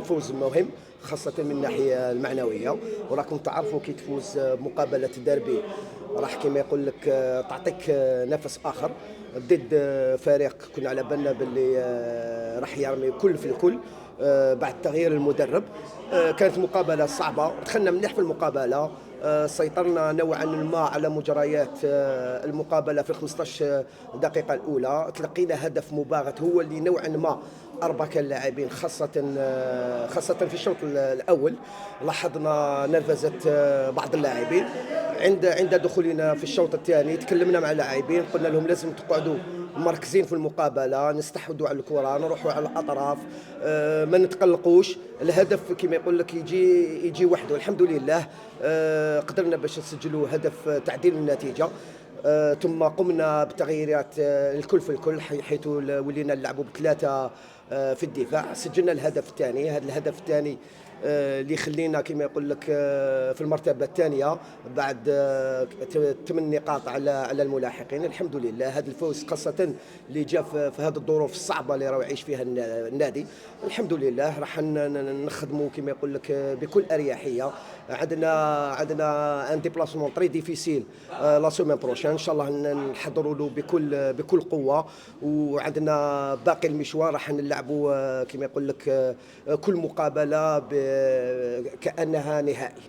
فوز مهم خاصة من الناحية المعنوية، وراكم تعرفوا كي تفوز بمقابلة ديربي راح كما يقول لك تعطيك نفس آخر ضد فريق كنا على بالنا باللي راح يرمي كل في الكل بعد تغيير المدرب. كانت مقابلة صعبة، دخلنا مليح في المقابلة، سيطرنا نوعا ما على مجريات المقابلة في 15 دقيقة الأولى، تلقينا هدف مباغت هو اللي نوعا ما أربك اللاعبين، خاصة في الشوط الأول لاحظنا نرفزة بعض اللاعبين. عند دخولنا في الشوط الثاني تكلمنا مع اللاعبين، قلنا لهم لازم تقعدوا مركزين في المقابله، نستحوذوا على الكره، نروحوا على الاطراف، ما نتقلقوش. الهدف كما يقول لك يجي وحده. الحمد لله قدرنا باش نسجلوا هدف تعديل النتيجه. ثم قمنا بتغييرات الكل في الكل، حيث ولينا نلعبوا بثلاثه في الدفاع. سجلنا الهدف الثاني، هذا الهدف الثاني اللي يخلينا كما يقول لك في المرتبه الثانيه بعد 8 نقاط على الملاحقين. الحمد لله هذا الفوز خاصه اللي جاء في هذه الظروف الصعبه اللي راه يعيش فيها النادي. الحمد لله راح نخدموا كما يقول لك بكل اريحيه. عندنا ان ديبلاسمون تري ديفيسيل لا سومين بروشين، ان شاء الله نحضروا له بكل قوه، وعندنا باقي المشوار راح نلعبوا كما يقول لك كل مقابله كانها نهائي.